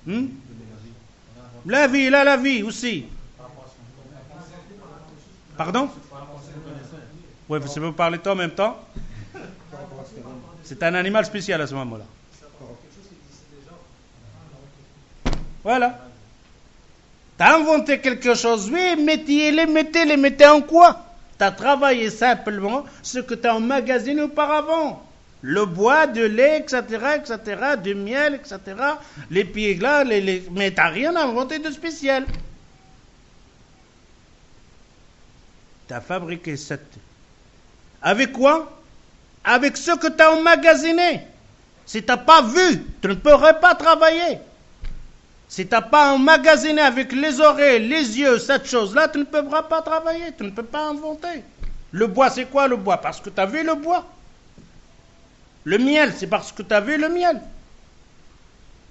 Hmm? La vie, il a la vie aussi. Pardon? Oui, vous savez vous parler toi en même temps? C'est un animal spécial à ce moment-là. Voilà. T'as inventé quelque chose, oui, mais tu les mettez en quoi? T'as travaillé simplement ce que t'as emmagasiné auparavant. Le bois, de lait, etc., du miel, etc., les pieds là, mais t'as rien inventé de spécial. T'as fabriqué cette... Avec quoi? Avec ce que t'as emmagasiné. Si t'as pas vu, tu ne pourrais pas travailler. Si tu n'as pas emmagasiné avec les oreilles, les yeux, cette chose-là, tu ne pourras pas travailler, tu ne peux pas inventer. Le bois, c'est quoi le bois? Parce que tu as vu le bois. Le miel, c'est parce que tu as vu le miel.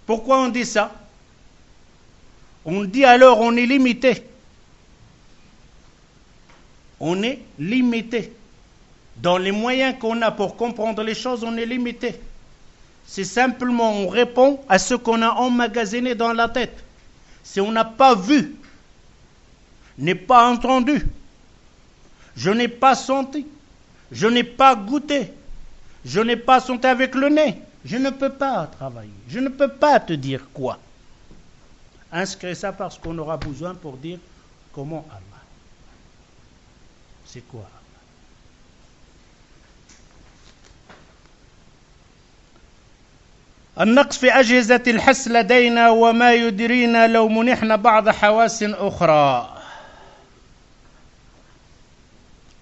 Pourquoi on dit ça? On dit alors on est limité. On est limité. Dans les moyens qu'on a pour comprendre les choses, on est limité. C'est simplement, on répond à ce qu'on a emmagasiné dans la tête. Si on n'a pas vu, n'est pas entendu, je n'ai pas senti, je n'ai pas goûté, je n'ai pas senti avec le nez, je ne peux pas travailler, je ne peux pas te dire quoi. Inscris ça parce qu'on aura besoin pour dire comment Allah. C'est quoi? النقص في أجهزة الحس لدينا وما يدرينا لو منحنا بعض حواس أخرى.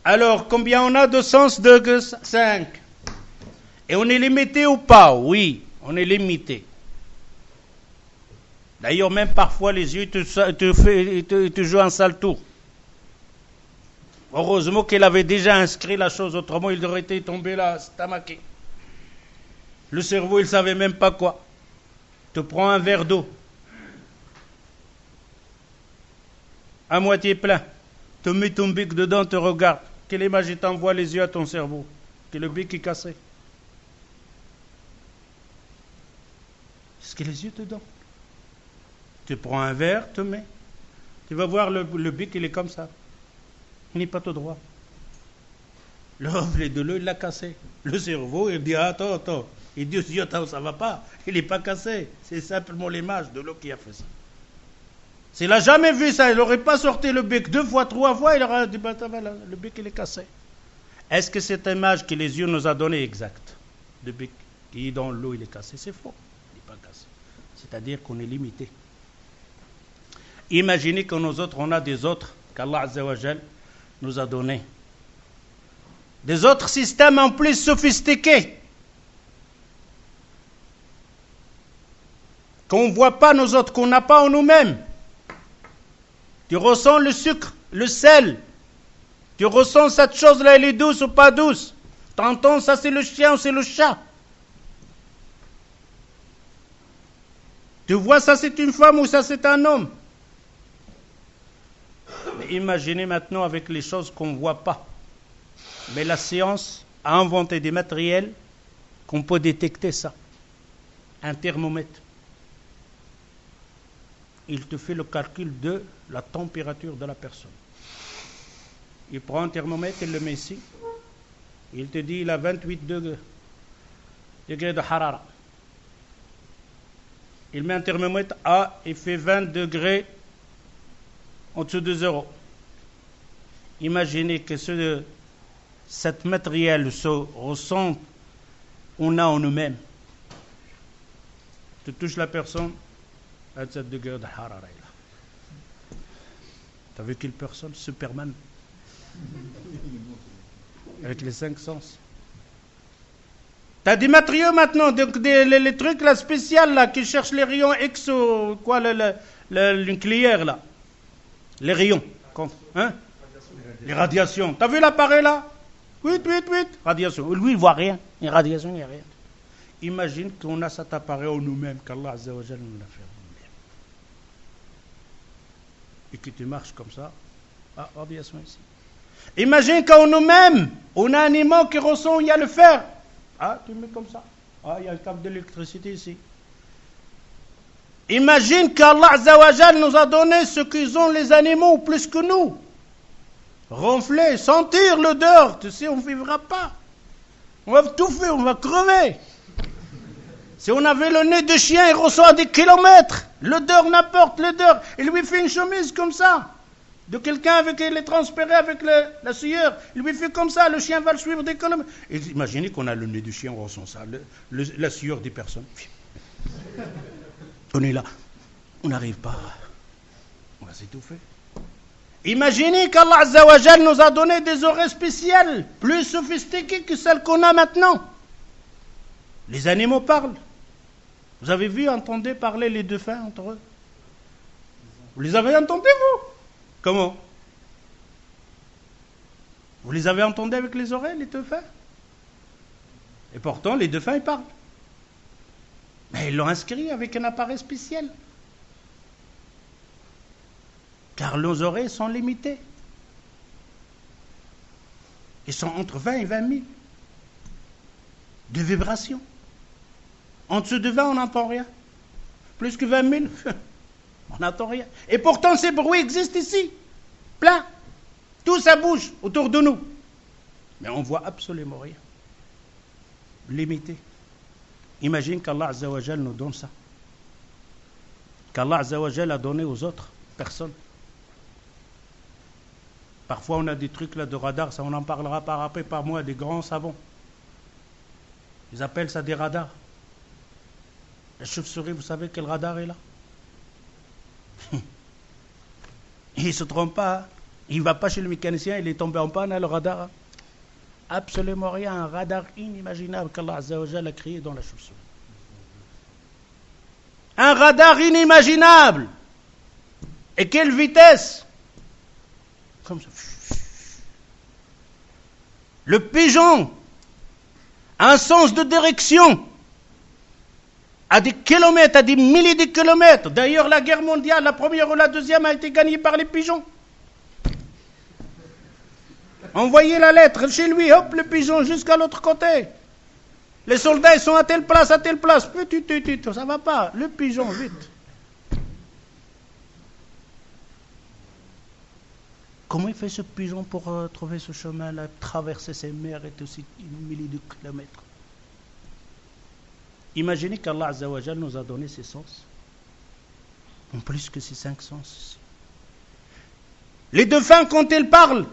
Alors, combien on a de sens? 5. Et on est limité ou pas? Oui, on est limité. D'ailleurs, même parfois, les yeux te jouent un sale tour. Heureusement qu'il avait déjà inscrit la chose, autrement il aurait été tombé là, stamaqué. Le cerveau, il ne savait même pas quoi. Tu prends un verre d'eau, à moitié plein, tu mets ton bic dedans, tu regardes. Quelle image il t'envoie les yeux à ton cerveau? Que le bic est cassé. Est-ce que les yeux dedans? Tu prends un verre, tu mets. Tu vas voir le bic, il est comme ça. Il n'est pas tout droit. Le reflet de l'eau, il l'a cassé. Le cerveau, il dit, attends. Il dit aussi, attends, ça va pas. Il n'est pas cassé. C'est simplement l'image de l'eau qui a fait ça. S'il n'a jamais vu ça, il n'aurait pas sorti le bec 2 fois, 3 fois, il aurait dit, le bec, il est cassé. Est-ce que cette image que les yeux nous a donnée est exacte? Le bec qui est dans l'eau, il est cassé. C'est faux. Il n'est pas cassé. C'est-à-dire qu'on est limité. Imaginez que nous autres, on a des autres qu'Allah Azza wa Jal nous a donnés. Des autres systèmes en plus sophistiqués. Qu'on ne voit pas nous autres, qu'on n'a pas en nous-mêmes. Tu ressens le sucre, le sel. Tu ressens cette chose-là, elle est douce ou pas douce. Tu entends, ça c'est le chien ou c'est le chat. Tu vois, ça c'est une femme ou ça c'est un homme. Mais imaginez maintenant avec les choses qu'on ne voit pas. Mais la science a inventé des matériels qu'on peut détecter ça. Un thermomètre. Il te fait le calcul de la température de la personne. Il prend un thermomètre, il le met ici. Il te dit il a 28 degrés de harara. Il met un thermomètre A, il fait 20 degrés en dessous de 0. Imaginez que cet matériel se ressent, on a en nous-mêmes. Tu touches la personne, 27 degrés de harara. Tu as vu quelle personne? Superman. Avec les 5 sens. Tu as des matériaux maintenant, donc les trucs là, spéciaux là, qui cherchent les rayons X ou quoi, le nucléaire là. Les rayons. Hein? Les radiations. Tu as vu l'appareil là? 8. Radiation. Lui, il ne voit rien. Les radiations, il n'y a rien. Imagine qu'on a cet appareil en nous-mêmes, qu'Allah Azza wa Jal nous l'a fait en nous-mêmes. Et que tu marches comme ça. Ah, radiation ici. Imagine qu'en nous-mêmes, on a un aimant qui ressent, il y a le fer. Ah, tu le mets comme ça. Ah, il y a un câble d'électricité ici. Imagine qu'Allah Azza wa Jal nous a donné ce qu'ils ont les animaux plus que nous. Ronfler, sentir l'odeur, tu sais, on ne vivra pas. On va tout faire, on va crever. Si on avait le nez de chien, il reçoit à des kilomètres. L'odeur, n'importe l'odeur. Il lui fait une chemise comme ça. De quelqu'un avec qui il est transpiré avec la sueur. Il lui fait comme ça, le chien va le suivre des kilomètres. Et imaginez qu'on a le nez du chien, on ressent ça, la sueur des personnes. On est là, on n'arrive pas. On va s'étouffer. Imaginez qu'Allah Azza wa Jal nous a donné des oreilles spéciales, plus sophistiquées que celles qu'on a maintenant. Les animaux parlent. Vous avez vu, entendez parler les dauphins entre eux? Vous les avez entendus, vous? Comment? Vous les avez entendus avec les oreilles, les dauphins? Et pourtant, les dauphins, ils parlent. Mais ils l'ont inscrit avec un appareil spécial. Car nos oreilles sont limitées. Ils sont entre 20 et 20 000 de vibrations. En dessous de 20, on n'entend rien. Plus que 20 000, on n'entend rien. Et pourtant, ces bruits existent ici. Plein. Tout ça bouge autour de nous. Mais on ne voit absolument rien. Limité. Imagine qu'Allah Azza wa Jal nous donne ça. Qu'Allah Azza wa Jal a donné aux autres personnes. Parfois on a des trucs là de radar, ça on en parlera par après par moi, des grands savants. Ils appellent ça des radars. La chauve-souris, vous savez quel radar est là? Il ne se trompe pas. Hein? Il ne va pas chez le mécanicien, il est tombé en panne, le radar. Hein? Absolument rien, un radar inimaginable qu'Allah Azza wa Jal a créé dans la chauve-souris. Un radar inimaginable. Et quelle vitesse! Comme ça. Le pigeon a un sens de direction à des kilomètres, à des milliers de kilomètres. D'ailleurs, la guerre mondiale, la première ou la deuxième, a été gagnée par les pigeons. Envoyez la lettre chez lui, hop, le pigeon jusqu'à l'autre côté. Les soldats, ils sont à telle place, petit, ça va pas. Le pigeon, vite. Comment il fait ce pigeon pour trouver ce chemin-là, traverser ces mers et aussi une milliers de kilomètres? Imaginez qu'Allah Azza wa Jal nous a donné ses sens. En plus que ces 5 sens. Les dauphins, quand ils parlent,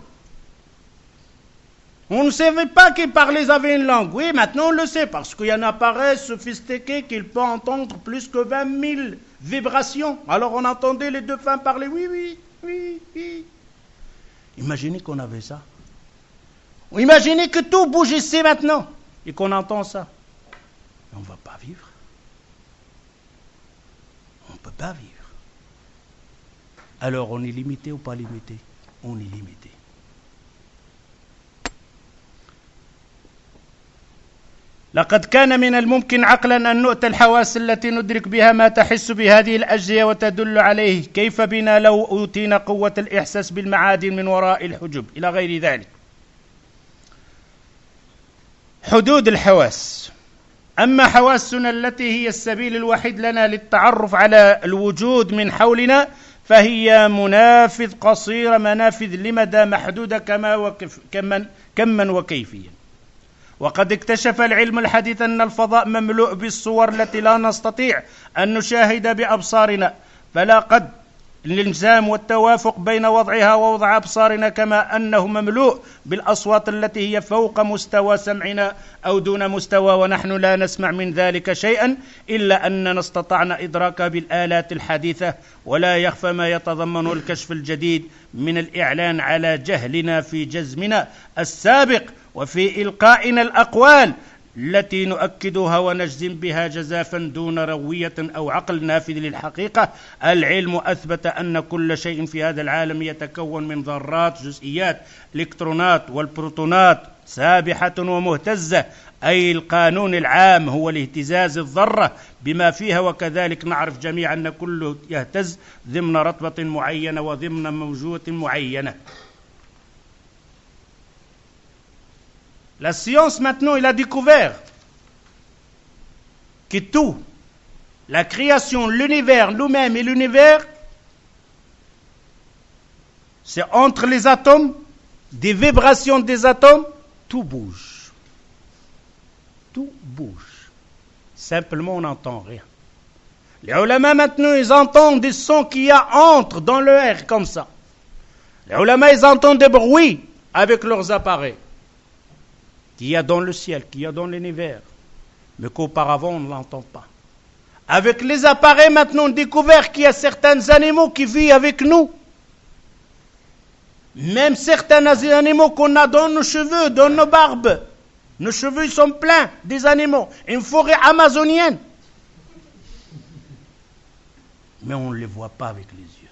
on ne savait pas qu'ils parlaient, ils avaient une langue. Oui, maintenant on le sait, parce qu'il y a un appareil sophistiqué qui peut entendre plus que 20 000 vibrations. Alors on entendait les dauphins parler, oui. Imaginez qu'on avait ça. Imaginez que tout bouge ici maintenant, et qu'on entend ça. On ne va pas vivre. On ne peut pas vivre. Alors on est limité ou pas limité? On est limité. لقد كان من الممكن عقلا أن نؤتى الحواس التي ندرك بها ما تحس بهذه الأجزية وتدل عليه كيف بنا لو أوتينا قوة الإحساس بالمعادن من وراء الحجب إلى غير ذلك. حدود الحواس. أما حواسنا التي هي السبيل الوحيد لنا للتعرف على الوجود من حولنا فهي منافذ لمدى محدودة كما وكيفيا. وقد اكتشف العلم الحديث أن الفضاء مملوء بالصور التي لا نستطيع أن نشاهد بأبصارنا، فلا قد الالتزام والتوافق بين وضعها ووضع أبصارنا، كما أنه مملوء بالأصوات التي هي فوق مستوى سمعنا أو دون مستوى ونحن لا نسمع من ذلك شيئا إلا أننا استطعنا إدراكها بالآلات الحديثة. ولا يخفى ما يتضمنه الكشف الجديد من الإعلان على جهلنا في جزمنا السابق وفي إلقائنا الأقوال التي نؤكدها ونجزم بها جزافا دون روية أو عقل نافذ للحقيقة. العلم أثبت أن كل شيء في هذا العالم يتكون من ذرات، جزئيات، إلكترونات والبروتونات سابحة ومهتزة، أي القانون العام هو الاهتزاز الذرة بما فيها، وكذلك نعرف جميعا أن كله يهتز ضمن رتبة معينة وضمن موجودة معينة. La science maintenant, il a découvert que tout La création, l'univers, nous-mêmes et l'univers, c'est entre les atomes, des vibrations des atomes, tout bouge. Tout bouge. Simplement, on n'entend rien. Les ulama maintenant, ils entendent des sons qu'il y a entre dans le air, comme ça. Les ulama, ils entendent des bruits avec leurs appareils qu'il y a dans le ciel, qu'il y a dans l'univers, mais qu'auparavant, on ne l'entend pas. Avec les appareils, maintenant, on découvre qu'il y a certains animaux qui vivent avec nous. Même certains animaux qu'on a dans nos cheveux, dans nos barbes. Nos cheveux, ils sont pleins des animaux. Une forêt amazonienne. Mais on ne les voit pas avec les yeux.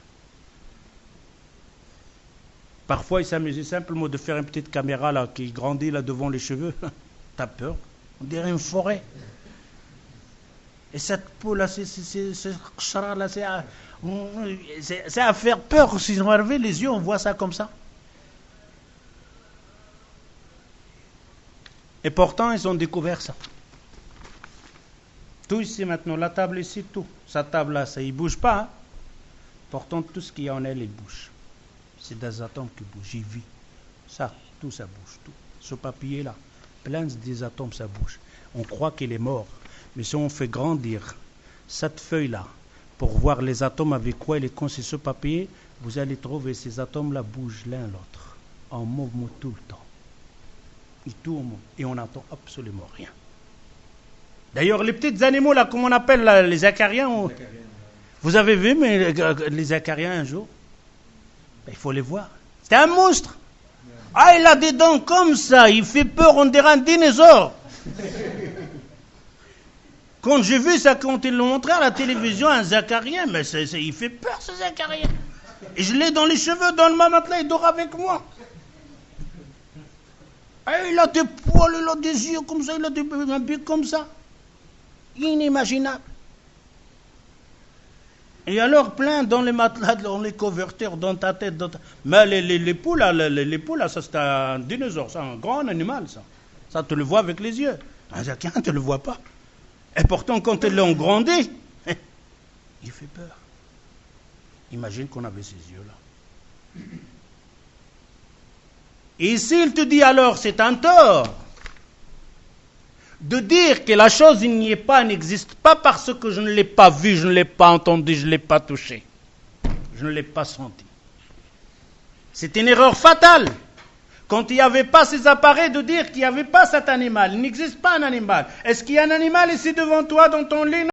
Parfois, ils s'amusaient simplement de faire une petite caméra là, qui grandit là devant les cheveux. T'as peur? On dirait une forêt. Et cette peau là, c'est à faire peur. Si on enlève les yeux, on voit ça comme ça. Et pourtant, ils ont découvert ça. Tout ici maintenant, la table ici, tout. Sa table là, ça, il ne bouge pas. Hein? Pourtant, tout ce qu'il y a en elle, il bouge. C'est des atomes qui bougent, il vit. Ça, tout ça bouge, tout. Ce papier là, plein des atomes, ça bouge. On croit qu'il est mort. Mais si on fait grandir cette feuille-là, pour voir les atomes avec quoi il est conçu ce papier, vous allez trouver ces atomes-là bougent l'un l'autre, en mouvement tout le temps. Ils tournent et on n'entend absolument rien. D'ailleurs, les petits animaux, là, comme on appelle là, les acariens, vous avez vu mais, les acariens un jour? Ben, il faut les voir. C'est un monstre. Ah, il a des dents comme ça, il fait peur, on dirait un dinosaure. Quand j'ai vu ça, quand ils l'ont montré à la télévision, un zacarien, mais il fait peur ce zacarien. Et je l'ai dans les cheveux, dans le matelas, il dort avec moi. Et il a des poils, il a des yeux comme ça, il a un bec comme ça. Inimaginable. Et alors plein dans les matelas, dans les couvertures, dans ta tête. Mais les poules, là, ça c'est un dinosaure, c'est un grand animal, ça. Ça, tu le vois avec les yeux. Un zacarien, tu ne le vois pas. Et pourtant, quand ils l'ont grandi, il fait peur. Imagine qu'on avait ces yeux-là. Et ici, il te dit alors, c'est un tort de dire que la chose, il n'y est pas, n'existe pas parce que je ne l'ai pas vue, je ne l'ai pas entendue, je ne l'ai pas touchée. Je ne l'ai pas sentie. C'est une erreur fatale. Quand il n'y avait pas ces appareils de dire qu'il n'y avait pas cet animal, il n'existe pas un animal. Est-ce qu'il y a un animal ici devant toi dans ton lit?